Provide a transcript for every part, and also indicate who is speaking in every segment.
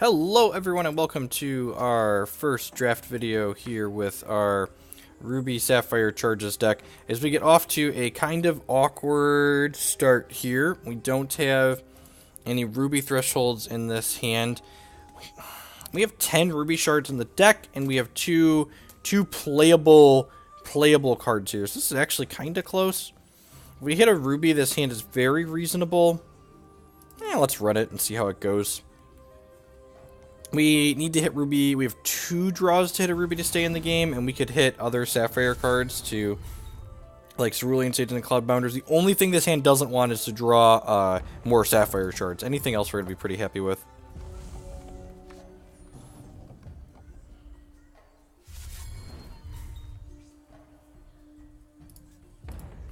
Speaker 1: Hello everyone and welcome to our first draft video here with our Ruby Sapphire Charges deck. As we get off to a kind of awkward start here, we don't have any Ruby thresholds in this hand. We have 10 Ruby shards in the deck and we have two playable cards here. So this is actually kind of close. If we hit a Ruby, this hand is very reasonable. Let's run it and see how it goes. We need to hit Ruby. We have 2 draws to hit a Ruby to stay in the game, and we could hit other Sapphire cards to, like Cerulean Sage and Cloudbounders. The only thing this hand doesn't want is to draw more Sapphire shards. Anything else we're going to be pretty happy with.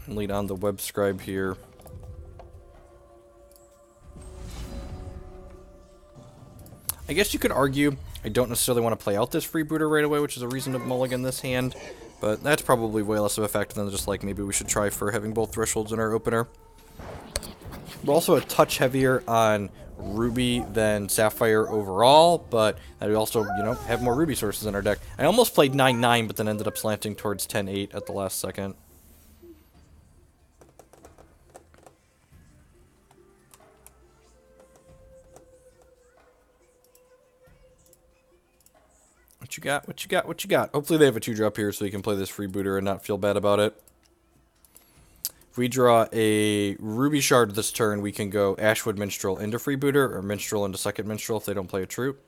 Speaker 1: Lead on the Web Scribe here. I guess you could argue I don't necessarily want to play out this Freebooter right away, which is a reason to mulligan this hand, but that's probably way less of a factor than just like maybe we should try for having both thresholds in our opener. We're also a touch heavier on Ruby than Sapphire overall, but we also, have more Ruby sources in our deck. I almost played 9-9, but then ended up slanting towards 10-8 at the last second. What you got? What you got? What you got? Hopefully they have a 2-drop here so we can play this Freebooter and not feel bad about it. If we draw a Ruby Shard this turn, we can go Ashwood Minstrel into Freebooter or Minstrel into second Minstrel if they don't play a Troop.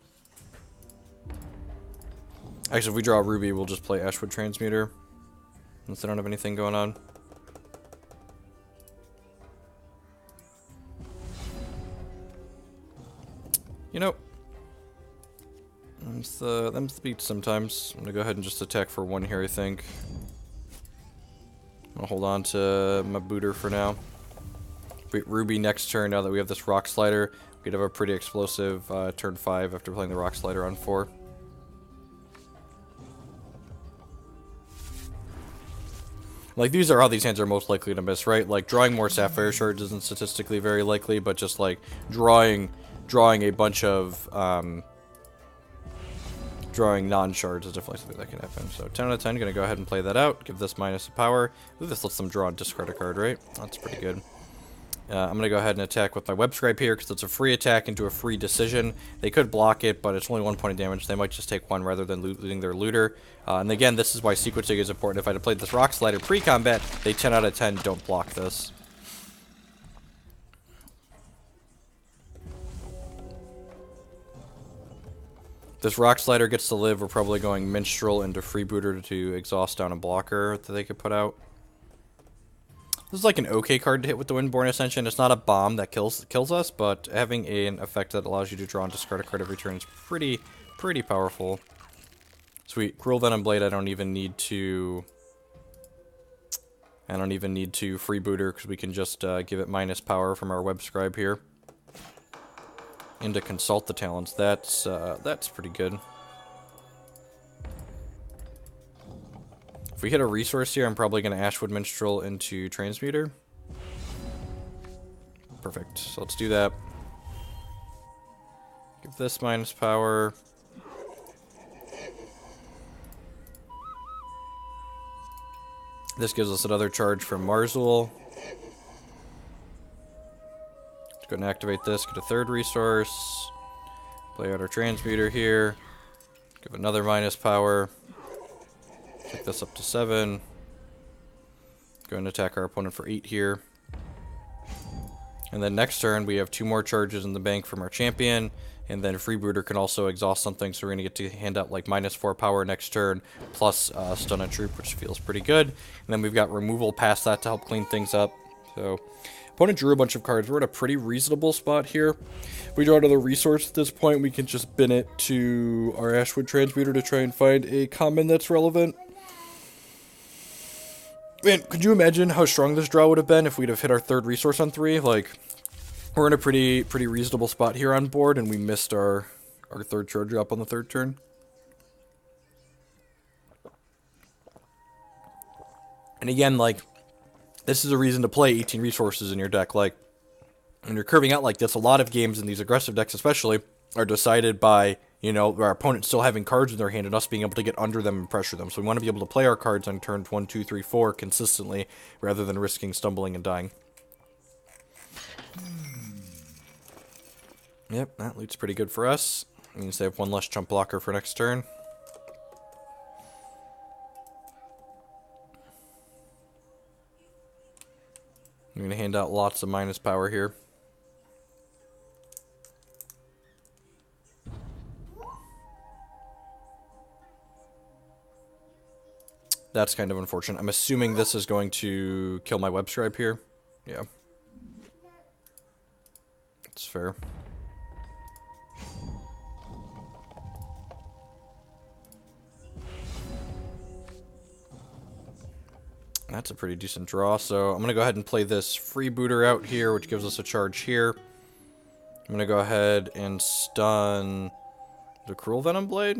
Speaker 1: Actually, if we draw a Ruby, we'll just play Ashwood Transmuter since they don't have anything going on. Them's the beats sometimes. I'm gonna go ahead and just attack for 1 here, I think. I'll hold on to my booter for now. Ruby next turn, now that we have this Rock Slider. We could have a pretty explosive turn 5 after playing the Rock Slider on 4. Like, these are how these hands are most likely to miss, right? Like, drawing more Sapphire Shards isn't statistically very likely, but just, like, drawing a bunch of, drawing non-shards is definitely something that can happen. So 10 out of 10, gonna go ahead and play that out. Give this minus a power. Ooh, this lets them draw and discard a card, right? That's pretty good. I'm gonna go ahead and attack with my Web Scribe here because it's a free attack into a free decision. They could block it, but it's only 1 point of damage. They might just take 1 rather than losing their looter. And again, this is why sequencing is important. If I had played this Rock Slider pre-combat, they 10 out of 10 don't block this. This Rock Slider gets to live, we're probably going Minstrel into Freebooter to exhaust down a blocker that they could put out. This is like an okay card to hit with the Windborne Ascension. It's not a bomb that kills us, but having an effect that allows you to draw and discard a card every turn is pretty powerful. Sweet. Cruel Venom Blade, I don't even need to Freebooter because we can just give it minus power from our Web Scribe here. And to Consult the Talents, that's pretty good. If we hit a resource here, I'm probably going to Ashwood Minstrel into Transmuter. Perfect, so let's do that. Give this minus power. This gives us another charge from Marzul. Go ahead and activate this, get a 3rd resource, play out our Transmuter here, give another minus power, take this up to 7, go and attack our opponent for 8 here. And then next turn we have 2 more charges in the bank from our champion, and then Freebooter can also exhaust something, so we're going to get to hand out like minus 4 power next turn, plus stun a troop, which feels pretty good. And then we've got removal past that to help clean things up. So opponent drew a bunch of cards. We're at a pretty reasonable spot here. If we draw another resource at this point, we can just bin it to our Ashwood Transmuter to try and find a common that's relevant. Man, could you imagine how strong this draw would have been if we'd have hit our 3rd resource on 3? Like, we're in a pretty reasonable spot here on board, and we missed our 3rd charge drop on the 3rd turn. And again, like, this is a reason to play 18 resources in your deck. Like, when you're curving out like this, a lot of games in these aggressive decks especially, are decided by, you know, our opponent still having cards in their hand and us being able to get under them and pressure them. So we want to be able to play our cards on turns 1, 2, 3, 4 consistently rather than risking stumbling and dying. Yep, that loot's pretty good for us. It means they have one less jump blocker for next turn. I'm going to hand out lots of minus power here. That's kind of unfortunate. I'm assuming this is going to kill my web scribe here. Yeah. That's fair. That's a pretty decent draw, so I'm going to go ahead and play this freebooter out here, which gives us a charge here. I'm going to go ahead and stun the Cruel Venom Blade.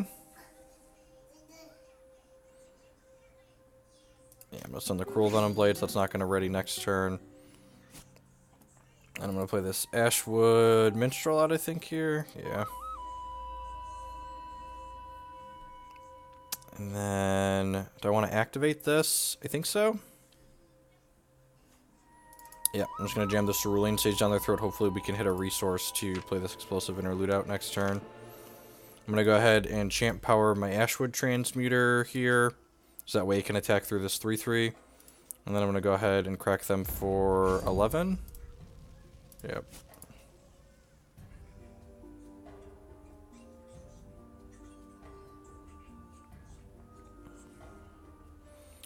Speaker 1: Yeah, I'm going to stun the Cruel Venom Blade, so that's not going to ready next turn. And I'm going to play this Ashwood Minstrel out, I think, here. Yeah. And then, do I want to activate this? I think so. Yeah, I'm just going to jam this Cerulean Sage down their throat. Hopefully we can hit a resource to play this Explosive Interlude out next turn. I'm going to go ahead and champ power my Ashwood Transmuter here. So that way it can attack through this 3-3. And then I'm going to go ahead and crack them for 11. Yep.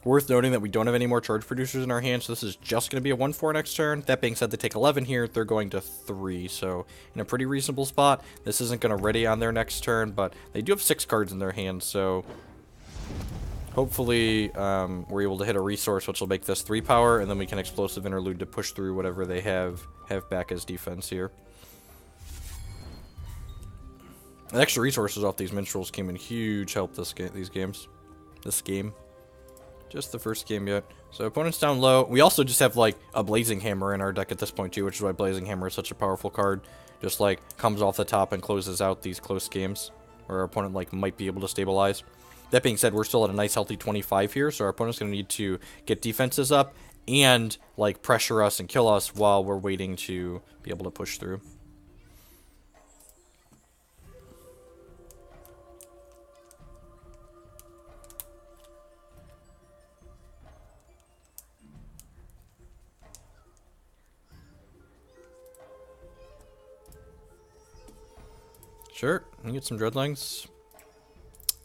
Speaker 1: Worth noting that we don't have any more charge producers in our hand, so this is just going to be a 1-4 next turn. That being said, they take 11 here, they're going to 3, so in a pretty reasonable spot. This isn't going to ready on their next turn, but they do have 6 cards in their hand, so hopefully we're able to hit a resource, which will make this 3 power, and then we can Explosive Interlude to push through whatever they have back as defense here. The extra resources off these Minstrels came in huge help this game. Just the first game yet. So opponent's down low. We also just have like a Blazing Hammer in our deck at this point too, which is why Blazing Hammer is such a powerful card. Just like comes off the top and closes out these close games where our opponent like might be able to stabilize. That being said, we're still at a nice healthy 25 here, so our opponent's going to need to get defenses up and like pressure us and kill us while we're waiting to be able to push through. Sure, we get some Dreadlings.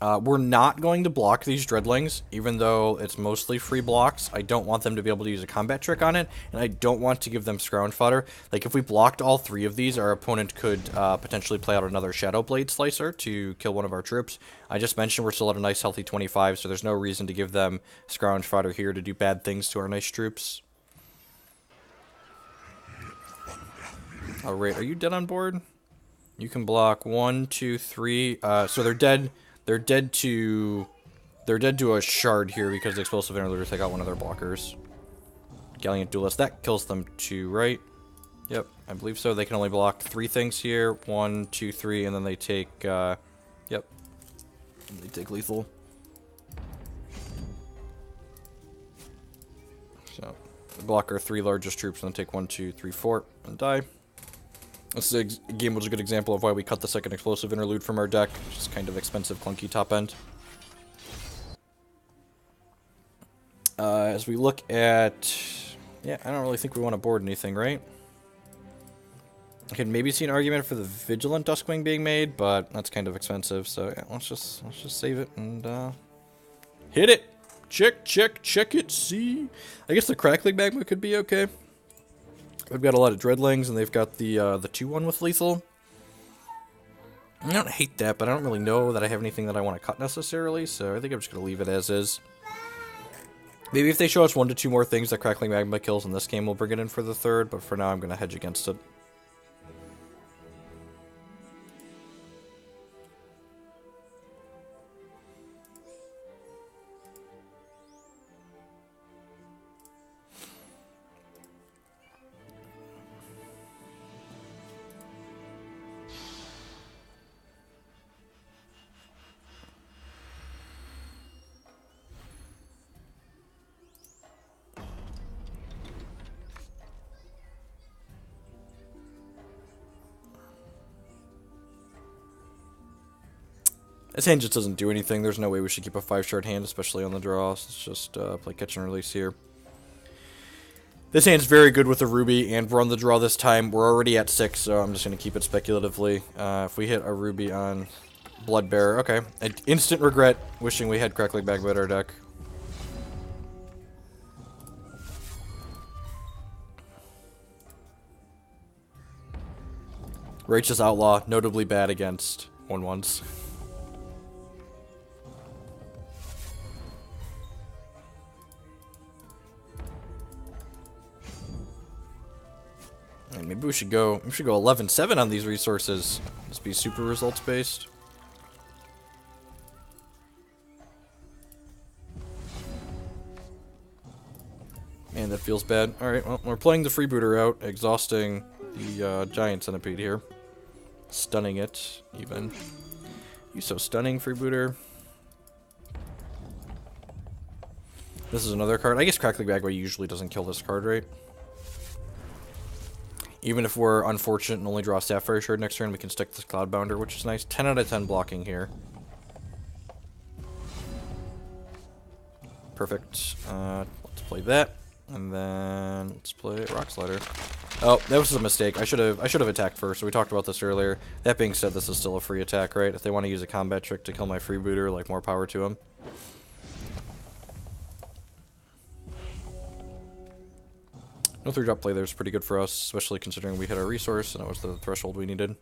Speaker 1: We're not going to block these Dreadlings, even though it's mostly free blocks. I don't want them to be able to use a combat trick on it, and I don't want to give them Scrounge Fodder. Like, if we blocked all 3 of these, our opponent could potentially play out another Shadow Blade Slicer to kill one of our troops. I just mentioned we're still at a nice healthy 25, so there's no reason to give them Scrounge Fodder here to do bad things to our nice troops. Alright, are you dead on board? You can block 1, 2, 3. So they're dead. They're dead to a shard here because the Explosive Interlude take out one of their blockers. Gallant Duelist. That kills them too, right? Yep, I believe so. They can only block 3 things here. 1, 2, 3, and then they take. Yep. They take lethal. So they block our 3 largest troops and then take 1, 2, 3, 4 and die. This game was a good example of why we cut the second Explosive Interlude from our deck. Just kind of expensive, clunky top end. As we look at... Yeah, I don't really think we want to board anything, right? I can maybe see an argument for the Vigilant Duskwing being made, but that's kind of expensive. So yeah, let's just save it and hit it. Check it. See. I guess the Crackling Magma could be okay. They've got a lot of Dreadlings, and they've got the 2-1 with lethal. I don't hate that, but I don't really know that I have anything that I want to cut necessarily, so I think I'm just going to leave it as is. Maybe if they show us 1 to 2 more things that Crackling Magma kills in this game, we'll bring it in for the 3rd, but for now I'm going to hedge against it. This hand just doesn't do anything. There's no way we should keep a 5-shard hand, especially on the draw. So let's just play catch and release here. This hand's very good with a ruby, and we're on the draw this time. We're already at 6, so I'm just going to keep it speculatively. If we hit a ruby on Bloodbearer, okay. An instant regret, wishing we had Crackling Magma in our deck. Righteous Outlaw, notably bad against 1/1s. And maybe we should go 11-7 on these resources. Just be super results based. Man, that feels bad. Alright, well, we're playing the freebooter out, exhausting the giant centipede here. Stunning it, even. You so stunning, freebooter. This is another card. I guess Crackling Magma usually doesn't kill this card, right? Even if we're unfortunate and only draw Sapphire Shard next turn, we can stick this Cloudbounder, which is nice. 10 out of 10 blocking here. Perfect. Let's play that. And then let's play Rock Slider. Oh, that was a mistake. I should have attacked first. So we talked about this earlier. That being said, this is still a free attack, right? If they want to use a combat trick to kill my freebooter, like, more power to them. No 3-drop play there is pretty good for us, especially considering we hit our resource and it was the threshold we needed.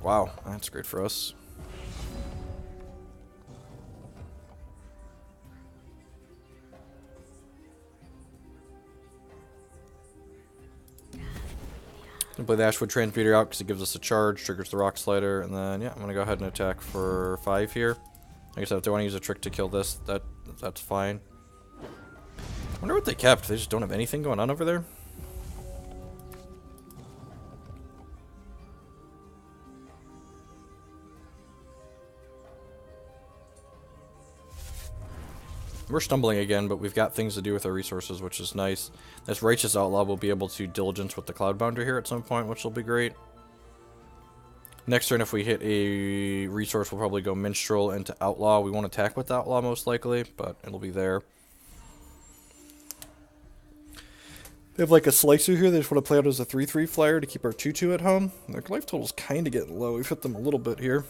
Speaker 1: Wow, that's great for us. Gonna play the Ashwood Transmuter out because it gives us a charge, triggers the Rock Slider, and then, yeah, I'm gonna go ahead and attack for 5 here. Like I said, if they want to use a trick to kill this, that's fine. I wonder what they kept. They just don't have anything going on over there? We're stumbling again, but we've got things to do with our resources, which is nice. This Righteous Outlaw will be able to Diligence with the Cloudbounder here at some point, which will be great. Next turn, if we hit a resource, we'll probably go Minstrel into Outlaw. We won't attack with Outlaw, most likely, but it'll be there. They have like a Slicer here. They just want to play out as a 3/3 flyer to keep our 2/2 at home. Their life total's kind of getting low. We've hit them a little bit here.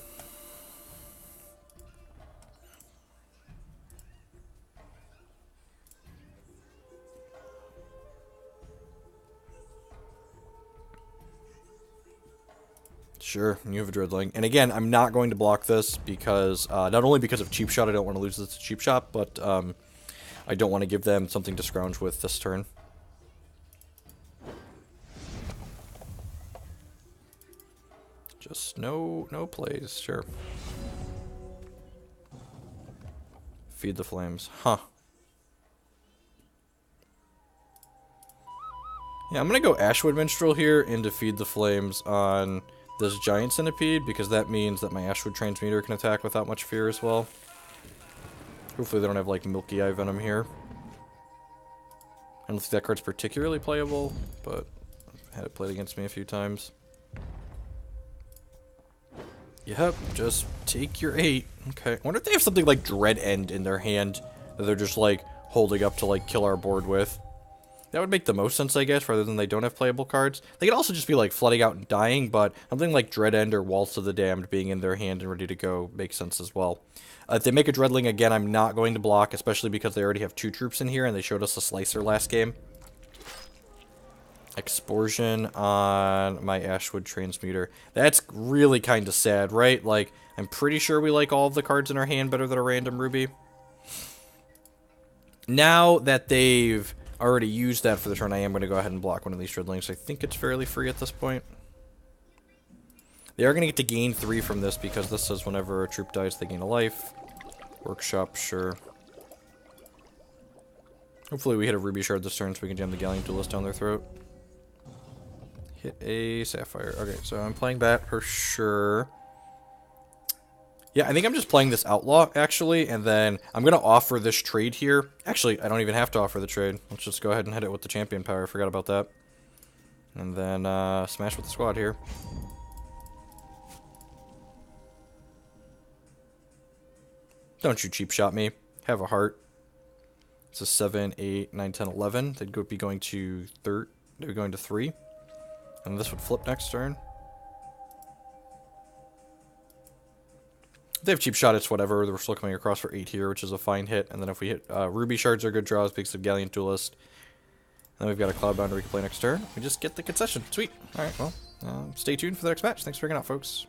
Speaker 1: Sure, you have a Dreadling. And again, I'm not going to block this because, not only because of Cheap Shot, I don't want to lose this to Cheap Shot, but I don't want to give them something to scrounge with this turn. Just no plays, sure. Feed the Flames, huh. Yeah, I'm going to go Ashwood Minstrel here into Feed the Flames on this Giant Centipede, because that means that my Ashwood Transmuter can attack without much fear as well. Hopefully they don't have, like, Milky Eye Venom here. I don't think that card's particularly playable, but I've had it played against me a few times. Yep, just take your 8. Okay. I wonder if they have something like Dread End in their hand that they're just, like, holding up to, like, kill our board with. That would make the most sense, I guess, rather than they don't have playable cards. They could also just be, like, flooding out and dying, but something like Dread End or Waltz of the Damned being in their hand and ready to go makes sense as well. If they make a Dreadling again, I'm not going to block, especially because they already have 2 troops in here, and they showed us a Slicer last game. Exportion on my Ashwood Transmuter. That's really kind of sad, right? Like, I'm pretty sure we like all of the cards in our hand better than a random Ruby. Now that they've already used that for the turn, I am going to go ahead and block one of these Dreadlings. I think it's fairly free at this point. They are going to get to gain 3 from this, because this says whenever a troop dies, they gain a life. Workshop, sure. Hopefully we hit a Ruby Shard this turn so we can jam the Galleon Duelist down their throat. Hit a Sapphire. Okay, so I'm playing that for sure. Yeah, I think I'm just playing this Outlaw, actually, and then I'm going to offer this trade here. Actually, I don't even have to offer the trade. Let's just go ahead and hit it with the champion power. I forgot about that. And then smash with the squad here. Don't you cheap shot me. Have a heart. It's a 7, 8, 9, 10, 11. They'd be going to they'd be going to 3. And this would flip next turn. If they have cheap shot, it's whatever. We're still coming across for 8 here, which is a fine hit. And then if we hit Ruby Shards are good draws because of Galleon Duelist. Then we've got a Cloudbounder we can play next turn. We just get the concession. Sweet. Alright, well, stay tuned for the next match. Thanks for hanging out, folks.